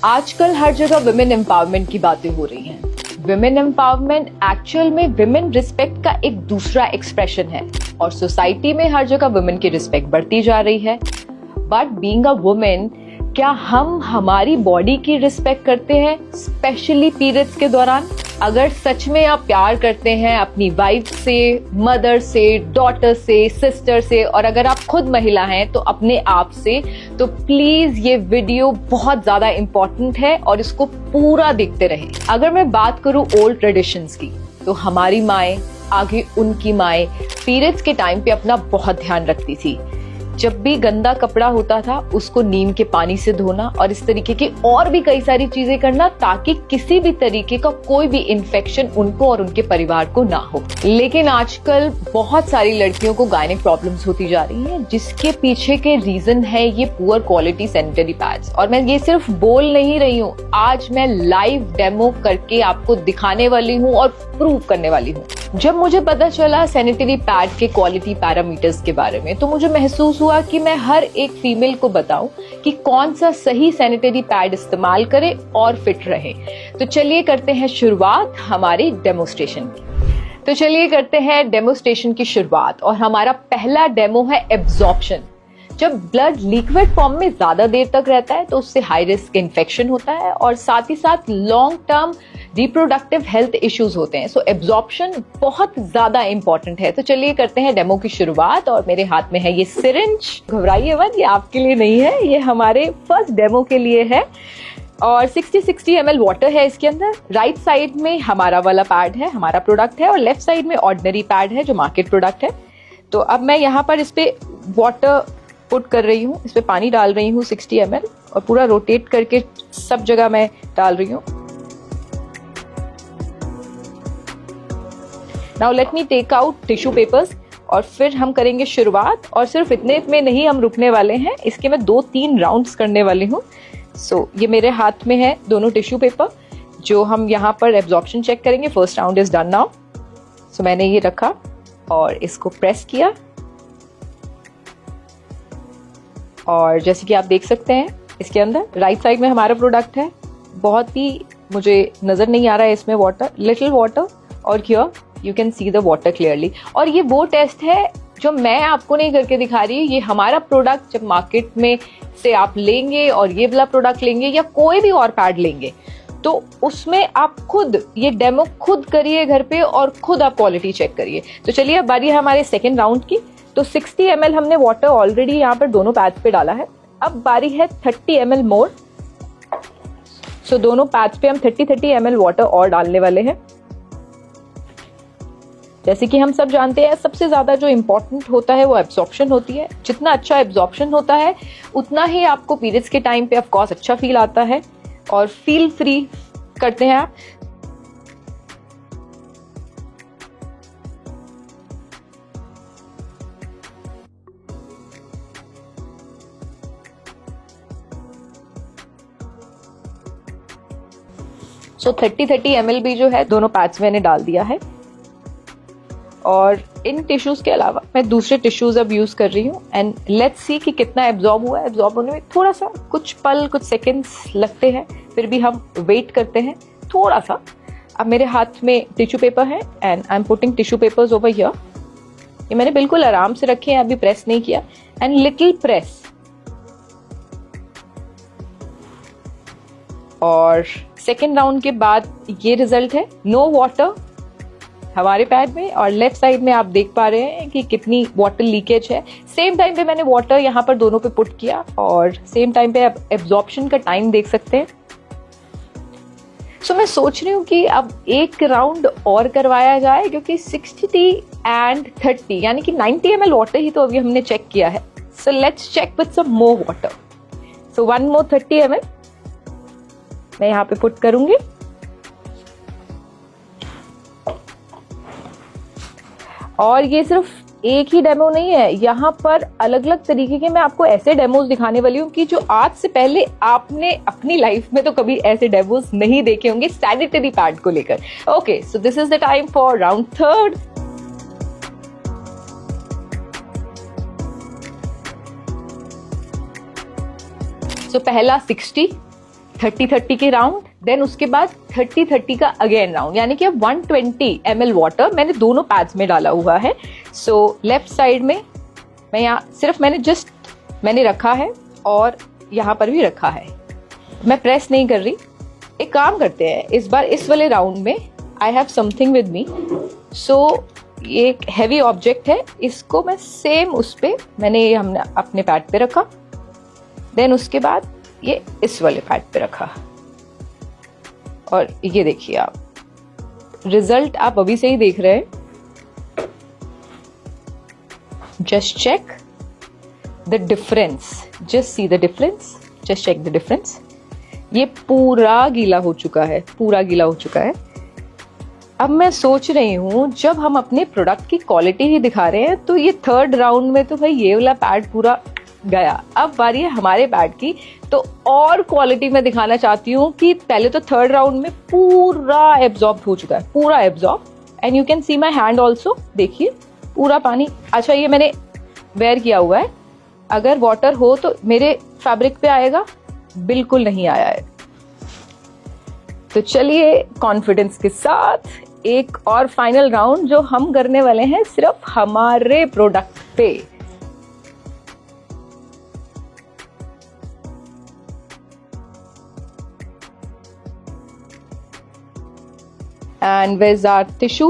आजकल हर जगह women empowerment की बातें हो रही हैं। विमेन एम्पावरमेंट एक्चुअल में विमेन रिस्पेक्ट का एक दूसरा एक्सप्रेशन है और सोसाइटी में हर जगह विमेन की रिस्पेक्ट बढ़ती जा रही है। बट बीइंग अ वुमेन, क्या हम हमारी बॉडी की रिस्पेक्ट करते हैं, स्पेशली पीरियड्स के दौरान? अगर सच में आप प्यार करते हैं अपनी वाइफ से, मदर से, डॉटर से, सिस्टर से, और अगर आप खुद महिला हैं तो अपने आप से, तो प्लीज ये वीडियो बहुत ज्यादा इंपॉर्टेंट है और इसको पूरा देखते रहे। अगर मैं बात करूं ओल्ड ट्रेडिशंस की, तो हमारी माएं, आगे उनकी माएं पीरियड्स के टाइम पे अपना बहुत ध्यान रखती थी। जब भी गंदा कपड़ा होता था उसको नीम के पानी से धोना और इस तरीके की और भी कई सारी चीजें करना, ताकि किसी भी तरीके का कोई भी इन्फेक्शन उनको और उनके परिवार को ना हो। लेकिन आजकल बहुत सारी लड़कियों को गायनिक प्रॉब्लम्स होती जा रही हैं, जिसके पीछे के रीजन है ये पुअर क्वालिटी सैनिटरी पैड्स। और मैं ये सिर्फ बोल नहीं रही हूँ, आज मैं लाइव डेमो करके आपको दिखाने वाली हूँ और प्रूव करने वाली हूँ। जब मुझे पता चला सैनिटरी पैड के क्वालिटी पैरामीटर्स के बारे में, तो मुझे महसूस हुआ कि मैं हर एक फीमेल को बताऊं कि कौन सा सही सैनिटरी पैड इस्तेमाल करे और फिट रहे। तो चलिए करते हैं शुरुआत हमारी डेमोस्ट्रेशन की। शुरुआत और हमारा पहला डेमो है एब्जॉर्प्शन। जब ब्लड लिक्विड फॉर्म में ज्यादा देर तक रहता है तो उससे हाई रिस्क इन्फेक्शन होता है और साथ ही साथ long term reproductive health issues होते हैं। सो एब्जॉर्प्शन बहुत ज्यादा इंपॉर्टेंट है। तो चलिए करते हैं डेमो की शुरुआत। और मेरे हाथ में है ये सिरिंज। घबराइए मत, ये आपके लिए नहीं है, ये हमारे फर्स्ट डेमो के लिए है। और 60 ml वाटर है इसके अंदर। राइट साइड में हमारा वाला पैड है, हमारा प्रोडक्ट है, और लेफ्ट साइड में ऑर्डिनरी पैड है जो मार्केट प्रोडक्ट है। तो अब मैं यहाँ पर इस पे वाटर पुट कर रही हूँ, इस पे पानी डाल रही हूँ 60 ml, और पूरा रोटेट करके सब जगह मैं डाल रही हूँ। Now let me take out tissue papers और फिर हम करेंगे शुरुआत। और सिर्फ इतने में नहीं हम रुकने वाले हैं, इसके मैं 2-3 राउंड्स करने वाली हूँ। सो ये मेरे हाथ में है दोनों टिश्यू पेपर, जो हम यहाँ पर एब्जॉर्प्शन चेक करेंगे। First round is done now. So मैंने ये रखा और इसको प्रेस किया, और जैसे कि आप देख सकते हैं इसके अंदर राइट साइड में हमारा प्रोडक्ट है। बहुत ही मुझे नजर नहीं आ रहा है इसमें वाटर, लिटिल वाटर, और here you can see the water clearly. और ये वो टेस्ट है जो मैं आपको नहीं करके दिखा रही, ये हमारा प्रोडक्ट जब मार्केट में से आप लेंगे और ये वाला प्रोडक्ट लेंगे या कोई भी और पैड लेंगे, तो उसमें आप खुद ये डेमो खुद करिए घर पे और खुद आप क्वालिटी चेक करिए। तो चलिए अब बारी है हमारे सेकेंड राउंड की। तो 60 ml हमने वाटर ऑलरेडी यहाँ पर दोनों पैड्स पे डाला है। अब बारी है 30 ml मोर। सो दोनों पैड्स पे हम 30 ml वाटर और डालने वाले हैं। जैसे कि हम सब जानते हैं, सबसे ज्यादा जो इम्पोर्टेंट होता है वो एब्जॉर्प्शन होती है। जितना अच्छा एब्जॉर्प्शन होता है उतना ही आपको पीरियड्स के टाइम पे ऑफ कोर्स अच्छा फील आता है और फील फ्री करते हैं आप। सो 30 ml भी जो है दोनों पैड्स मैंने डाल दिया है। और इन टिश्यूज के अलावा मैं दूसरे टिश्यूज अब यूज कर रही हूँ, एंड लेट्स सी कि कितना एब्जॉर्ब हुआ है। एब्जॉर्ब होने में थोड़ा सा कुछ पल, कुछ सेकेंड्स लगते हैं, फिर भी हम वेट करते हैं थोड़ा सा। अब मेरे हाथ में टिश्यू पेपर है and I am putting tissue papers over here. ये मैंने बिल्कुल आराम से रखे हैं, अभी प्रेस नहीं किया, एंड लिटिल प्रेस। और सेकेंड राउंड के बाद ये रिजल्ट है, नो वाटर हमारे पैड में, और लेफ्ट साइड में आप देख पा रहे हैं कि कितनी वाटर लीकेज है। सेम टाइम पे मैंने वाटर यहाँ पर दोनों पे पुट किया, और सेम टाइम पे आप एब्जॉर्प्शन का टाइम देख सकते हैं। सो मैं सोच रही हूँ कि अब एक राउंड और करवाया जाए, क्योंकि 60 and 30 यानी कि 90 ml वाटर ही तो अभी हमने चेक किया है। So let's check with some more water. So 1 more 30 ml मैं यहाँ पे पुट करूंगी। और ये सिर्फ एक ही डेमो नहीं है, यहाँ पर अलग अलग तरीके के मैं आपको ऐसे डेमोज दिखाने वाली हूँ कि जो आज से पहले आपने अपनी लाइफ में तो कभी ऐसे डेमोज नहीं देखे होंगे सैनिटरी पैड को लेकर। Okay, so this is the time for round third. So पहला 60, 30-30 के राउंड, देन उसके बाद 30-30 का अगेन राउंड, यानी कि 120 ml वाटर मैंने दोनों पैड्स में डाला हुआ है। सो लेफ्ट साइड में मैं यहाँ सिर्फ मैंने रखा है और यहाँ पर भी रखा है, मैं प्रेस नहीं कर रही। एक काम करते हैं, इस बार इस वाले राउंड में I have something with me. So ये एक हैवी ऑब्जेक्ट है, इसको मैं सेम उस पे हमने अपने पैड पे रखा, देन उसके बाद ये इस वाले पैड पे रखा, और ये देखिए आप रिजल्ट आप अभी से ही देख रहे हैं। Just check the difference, just see the difference, just check the difference. ये पूरा गीला हो चुका है, पूरा गीला हो चुका है। अब मैं सोच रही हूँ जब हम अपने प्रोडक्ट की क्वालिटी ही दिखा रहे हैं तो ये थर्ड राउंड में तो भाई ये वाला पैड पूरा गया। अब बारी है हमारे पैड की, तो और क्वालिटी में दिखाना चाहती हूँ कि पहले तो थर्ड राउंड में पूरा एब्जॉर्ब हो चुका है, पूरा absorb, and you can see my hand also, देखिए पूरा पानी। अच्छा ये मैंने वेयर किया हुआ है, अगर वाटर हो तो मेरे फैब्रिक पे आएगा, बिल्कुल नहीं आया है। तो चलिए कॉन्फिडेंस के साथ एक और फाइनल राउंड जो हम करने वाले हैं सिर्फ हमारे प्रोडक्ट पे। And where is our tissue.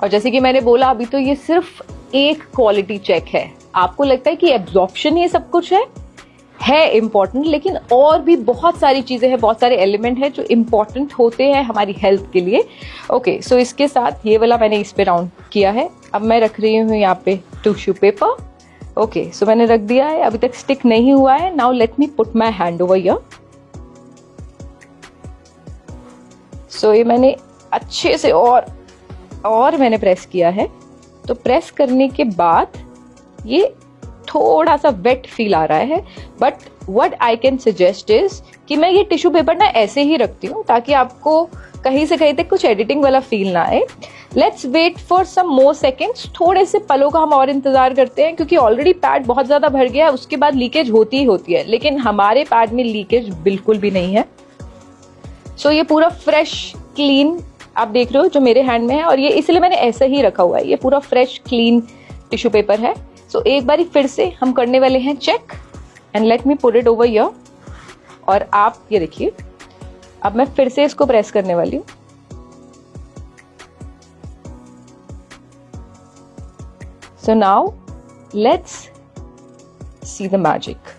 और जैसे कि मैंने बोला अभी तो ये सिर्फ एक क्वालिटी चेक है। आपको लगता है कि एब्जॉर्प्शन ये सब कुछ है इम्पॉर्टेंट, लेकिन और भी बहुत सारी चीजें हैं, बहुत सारे एलिमेंट हैं जो इम्पॉर्टेंट होते हैं हमारी हेल्थ के लिए। ओके, सो इसके साथ ये वाला मैंने इस पे राउंड किया है। अब मैं रख रही हूँ यहाँ पे टिश्यू पेपर। ओके, सो मैंने रख दिया है, अभी तक स्टिक नहीं हुआ है। Now let me put my hand over here. So ये मैंने अच्छे से और मैंने प्रेस किया है। तो प्रेस करने के बाद ये थोड़ा सा वेट फील आ रहा है, but what I can suggest is कि मैं ये टिश्यू पेपर ना ऐसे ही रखती हूँ ताकि आपको कहीं से कहीं तक कुछ एडिटिंग वाला फील ना आए। Let's wait for some more seconds, थोड़े से पलों का हम और इंतजार करते हैं, क्योंकि ऑलरेडी पैड बहुत ज्यादा भर गया है, उसके बाद लीकेज होती ही होती है, लेकिन हमारे पैड में लीकेज बिल्कुल भी नहीं है। सो ये पूरा फ्रेश क्लीन आप देख रहे हो जो मेरे हैंड में है, और ये इसलिए मैंने ऐसा ही रखा हुआ है। ये पूरा फ्रेश क्लीन टिश्यू पेपर है। सो एक बार फिर से हम करने वाले हैं check, and let me put it over here. और आप ये देखिए, अब मैं फिर से इसको प्रेस करने वाली हूं। So now let's see the magic.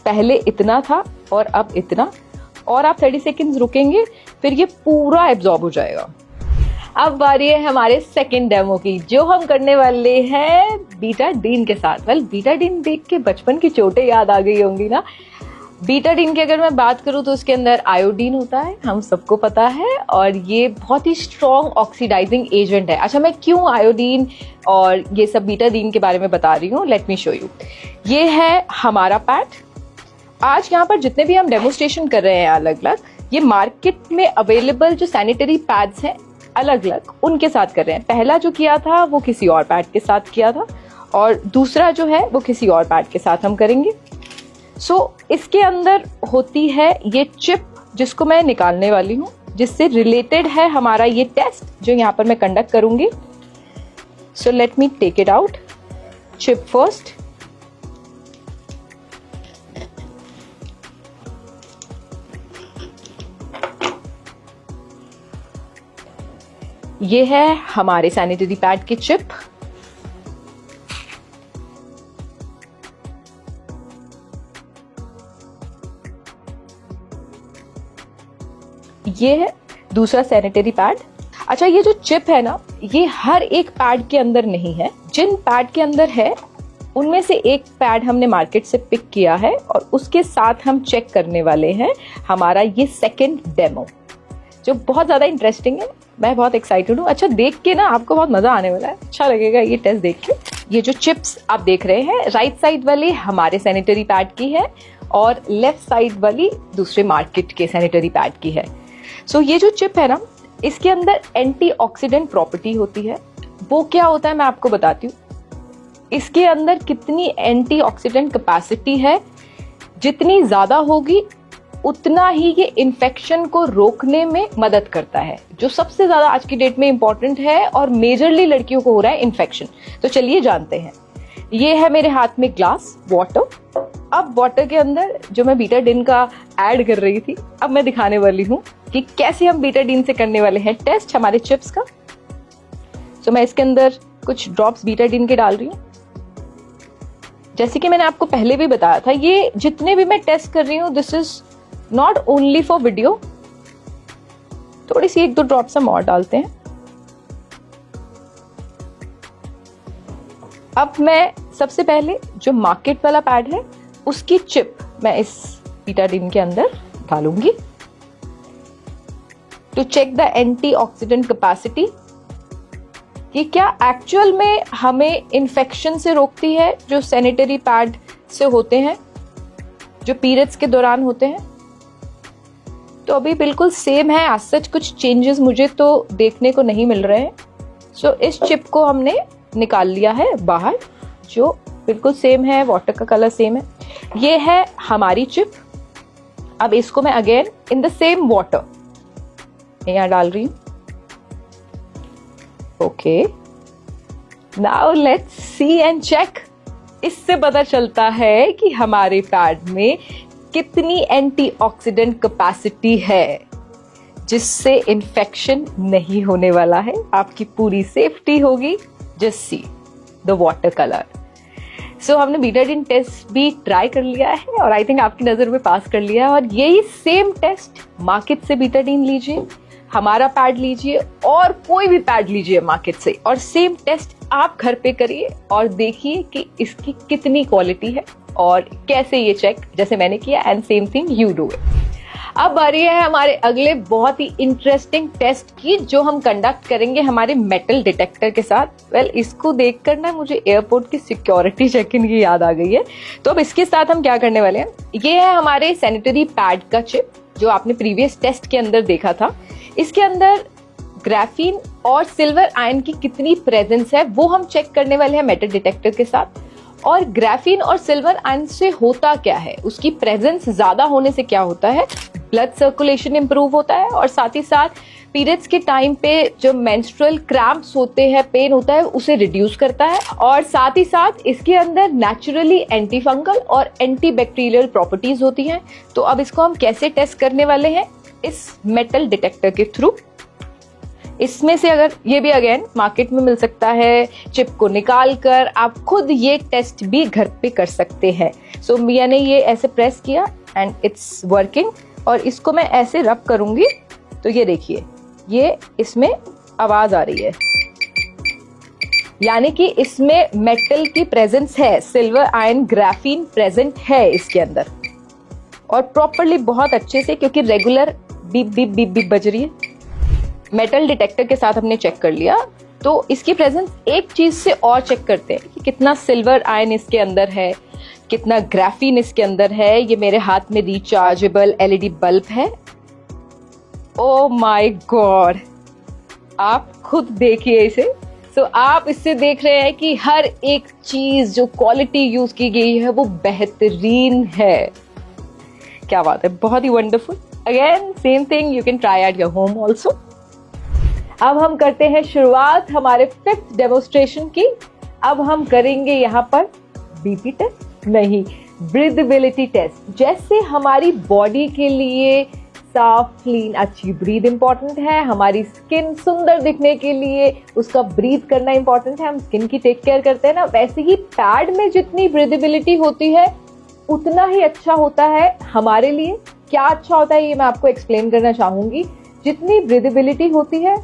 पहले इतना था और अब इतना, और आप 30 सेकेंड्स रुकेंगे, फिर ये पूरा एब्जॉर्ब हो जाएगा। अब बारी है हमारे सेकंड डेमो की, जो हम करने वाले हैं बीटाडीन के साथ। वेल, बीटाडीन देख के बचपन की चोटें याद आ गई होंगी ना। बीटाडीन की अगर मैं बात करूं तो उसके अंदर आयोडीन होता है, हम सबको पता है, और ये बहुत ही स्ट्रॉन्ग ऑक्सीडाइजिंग एजेंट है। अच्छा, मैं क्यों आयोडीन और ये सब बीटाडीन के बारे में बता रही हूँ, लेट मी शो यू। ये है हमारा पैड। आज यहाँ पर जितने भी हम डेमोस्ट्रेशन कर रहे हैं अलग अलग, ये मार्केट में अवेलेबल जो सैनिटरी पैड्स हैं अलग अलग, उनके साथ कर रहे हैं। पहला जो किया था वो किसी और पैड के साथ किया था, और दूसरा जो है वो किसी और पैड के साथ हम करेंगे। सो इसके अंदर होती है ये चिप, जिसको मैं निकालने वाली हूँ, जिससे रिलेटेड है हमारा ये टेस्ट जो यहाँ पर मैं कंडक्ट करूंगी। So let me take it out. Chip first. ये है हमारे सैनिटरी पैड की चिप। ये है दूसरा सैनिटरी पैड। अच्छा, ये जो चिप है ना, ये हर एक पैड के अंदर नहीं है। जिन पैड के अंदर है उनमें से एक पैड हमने मार्केट से पिक किया है, और उसके साथ हम चेक करने वाले हैं हमारा ये सेकंड डेमो, जो बहुत ज्यादा इंटरेस्टिंग है। मैं बहुत एक्साइटेड हूँ। अच्छा, देख के ना आपको बहुत मजा आने वाला है, अच्छा लगेगा ये टेस्ट देख के। ये जो चिप्स आप देख रहे हैं, राइट साइड वाली हमारे सैनिटरी पैड की है, और लेफ्ट साइड वाली दूसरे मार्केट के सैनिटरी पैड की है। सो ये जो चिप है ना, इसके अंदर एंटीऑक्सीडेंट प्रॉपर्टी होती है। वो क्या होता है मैं आपको बताती हूँ। इसके अंदर कितनी एंटीऑक्सीडेंट कैपेसिटी है जितनी ज्यादा होगी उतना ही ये इन्फेक्शन को रोकने में मदद करता है, जो सबसे ज्यादा आज की डेट में इंपॉर्टेंट है और मेजरली लड़कियों को हो रहा है इन्फेक्शन। तो चलिए जानते हैं। ये है मेरे हाथ में ग्लास वाटर। अब वाटर के अंदर जो मैं बीटाडीन का ऐड कर रही थी, अब मैं दिखाने वाली हूँ कि कैसे हम बीटाडीन से करने वाले हैं टेस्ट हमारे चिप्स का। तो मैं इसके अंदर कुछ ड्रॉप्स बीटाडीन के डाल रही हूँ। जैसे कि मैंने आपको पहले भी बताया था, ये जितने भी मैं टेस्ट कर रही हूँ this is not only for video. थोड़ी सी 1-2 ड्रॉप्स हम और डालते हैं। अब मैं सबसे पहले जो मार्केट वाला पैड है उसकी चिप मैं इस बीटाडीन के अंदर डालूंगी to check the antioxidant capacity, कि क्या एक्चुअल में हमें इन्फेक्शन से रोकती है जो सैनिटरी पैड से होते हैं, जो पीरियड्स के दौरान होते हैं। तो अभी बिल्कुल सेम है, आज सच कुछ चेंजेस मुझे तो देखने को नहीं मिल रहे हैं। सो इस चिप को हमने निकाल लिया है बाहर, जो बिल्कुल सेम है, वाटर का कलर सेम है। ये है हमारी चिप। अब इसको मैं again in the same water यहां डाल रही हूं। Okay, now let's see and check. इससे पता चलता है कि हमारे पैड में कितनी एंटीऑक्सीडेंट कैपेसिटी है, जिससे इन्फेक्शन नहीं होने वाला है, आपकी पूरी सेफ्टी होगी। Just see the water colour. So हमने बीटाडीन टेस्ट भी ट्राई कर लिया है और आई थिंक आपकी नजर में पास कर लिया है। और यही सेम टेस्ट मार्केट से बीटाडीन लीजिए, हमारा पैड लीजिए और कोई भी पैड लीजिए मार्केट से, और सेम टेस्ट आप घर पे करिए और देखिए कि इसकी कितनी क्वालिटी है और कैसे ये चेक जैसे मैंने किया, and same thing you do it. अब बारी है हमारे अगले बहुत ही इंटरेस्टिंग टेस्ट की, जो हम कंडक्ट करेंगे हमारे मेटल डिटेक्टर के साथ। वेल, इसको देखकर ना मुझे एयरपोर्ट की सिक्योरिटी चेक इन की याद आ गई है। तो अब इसके साथ हम क्या करने वाले हैं, ये है हमारे सैनिटरी पैड का चिप जो आपने प्रीवियस टेस्ट के अंदर देखा था। इसके अंदर ग्राफीन और सिल्वर आयन की कितनी प्रेजेंस है वो हम चेक करने वाले हैं मेटल डिटेक्टर के साथ। और ग्राफीन और सिल्वर आयन से होता क्या है, उसकी प्रेजेंस ज्यादा होने से क्या होता है, ब्लड सर्कुलेशन इंप्रूव होता है, और साथ ही साथ पीरियड्स के टाइम पे जो मेंस्ट्रुअल क्रैम्प्स होते हैं, पेन होता है, उसे रिड्यूस करता है। और साथ ही साथ इसके अंदर नेचुरली एंटी फंगल और एंटी बैक्टीरियल प्रॉपर्टीज होती हैं। तो अब इसको हम कैसे टेस्ट करने वाले हैं, इस मेटल डिटेक्टर के थ्रू। इसमें से अगर ये भी अगेन मार्केट में मिल सकता है, चिप को निकाल कर आप खुद ये टेस्ट भी घर पे कर सकते हैं। सो मैंने ये ऐसे प्रेस किया एंड इट्स वर्किंग, और इसको मैं ऐसे रब करूंगी तो ये देखिए, ये इसमें आवाज आ रही है, यानी कि इसमें मेटल की प्रेजेंस है, सिल्वर आयन ग्राफीन प्रेजेंट है इसके अंदर, और प्रॉपरली बहुत अच्छे से, क्योंकि regular beep beep beep beep बज रही है। मेटल डिटेक्टर के साथ हमने चेक कर लिया, तो इसकी प्रेजेंस एक चीज से और चेक करते हैं कि कितना सिल्वर आयन इसके अंदर है, कितना ग्राफीन इसके अंदर है। ये मेरे हाथ में रिचार्जेबल एलईडी बल्ब है। ओ माय गॉड, आप खुद देखिए इसे। सो आप इससे देख रहे हैं कि हर एक चीज जो क्वालिटी यूज की गई है वो बेहतरीन है। क्या बात है, बहुत ही wonderful. Again same thing you can try at your home also. अब हम करते हैं शुरुआत हमारे 5th डेमोस्ट्रेशन की। अब हम करेंगे यहाँ पर बीपी टेस्ट नहीं, ब्रीदेबिलिटी टेस्ट। जैसे हमारी बॉडी के लिए साफ, क्लीन, अच्छी ब्रीथ इंपॉर्टेंट है, हमारी स्किन सुंदर दिखने के लिए उसका ब्रीथ करना इंपॉर्टेंट है, हम स्किन की टेक केयर करते हैं ना, वैसे ही पैड में जितनी ब्रीदेबिलिटी होती है उतना ही अच्छा होता है हमारे लिए। क्या अच्छा होता है ये मैं आपको एक्सप्लेन करना चाहूंगी। जितनी ब्रीदेबिलिटी होती है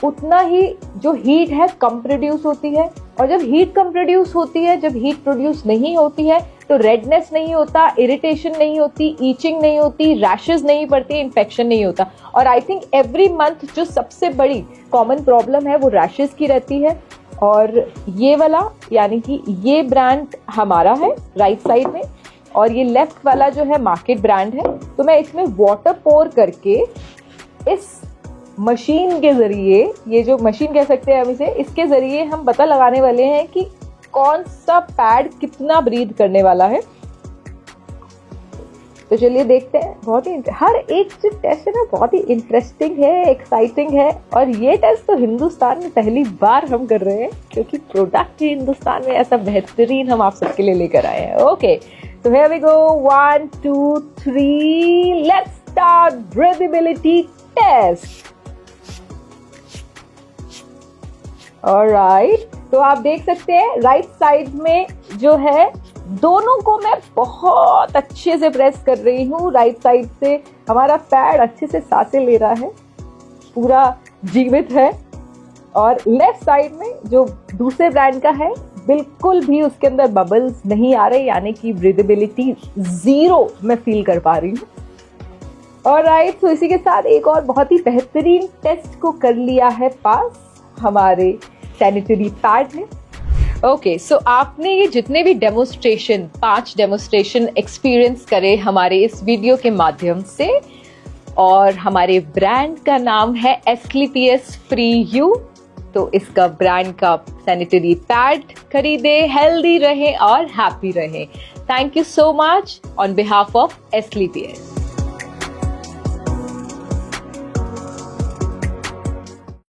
उतना ही जो हीट है कम प्रोड्यूस होती है, और जब हीट कम प्रोड्यूस होती है, जब हीट प्रोड्यूस नहीं होती है तो रेडनेस नहीं होता, इरिटेशन नहीं होती, ईचिंग नहीं होती, रैशेस नहीं पड़ती, इन्फेक्शन नहीं होता। और आई थिंक एवरी मंथ जो सबसे बड़ी कॉमन प्रॉब्लम है वो रैशेस की रहती है। और ये वाला यानी कि ये ब्रांड हमारा है राइट साइड में, और ये लेफ्ट वाला जो है मार्केट ब्रांड है। तो मैं इसमें वाटर पोर करके इस मशीन के जरिए, ये जो मशीन कह सकते हैं हम इसे, इसके जरिए हम पता लगाने वाले हैं कि कौन सा पैड कितना ब्रीथ करने वाला है। तो चलिए देखते हैं। बहुत ही हर एक जो टेस्ट है ना बहुत ही इंटरेस्टिंग है, एक्साइटिंग है, और ये टेस्ट तो हिंदुस्तान में पहली बार हम कर रहे हैं क्योंकि प्रोडक्ट ही हिंदुस्तान में ऐसा बेहतरीन हम आप सबके लिए लेकर आए हैं। ओके, तो here we go, 1 2 3, let's start breathability test. Alright, तो आप देख सकते हैं राइट साइड में जो है दोनों को मैं बहुत अच्छे से प्रेस कर रही हूँ। राइट साइड से हमारा पैड अच्छे से सांसें ले रहा है, पूरा जीवित है, और लेफ्ट साइड में जो दूसरे ब्रांड का है बिल्कुल भी उसके अंदर बबल्स नहीं आ रहे, यानी कि ब्रीदेबिलिटी 0 मैं फील कर पा रही हूँ। ऑलराइट, तो इसी के साथ एक और बहुत ही बेहतरीन टेस्ट को कर लिया है पास हमारे सैनिटरी पैड ने। ओके, सो आपने ये जितने भी डेमोस्ट्रेशन 5 डेमोस्ट्रेशन एक्सपीरियंस करे हमारे इस वीडियो के माध्यम से, और हमारे ब्रांड का नाम है एस्क्लेपियस फ्री यू, तो इसका ब्रांड का सैनिटरी पैड खरीदे, हेल्दी रहें और हैप्पी रहें। Thank you so much on behalf of Asclepius.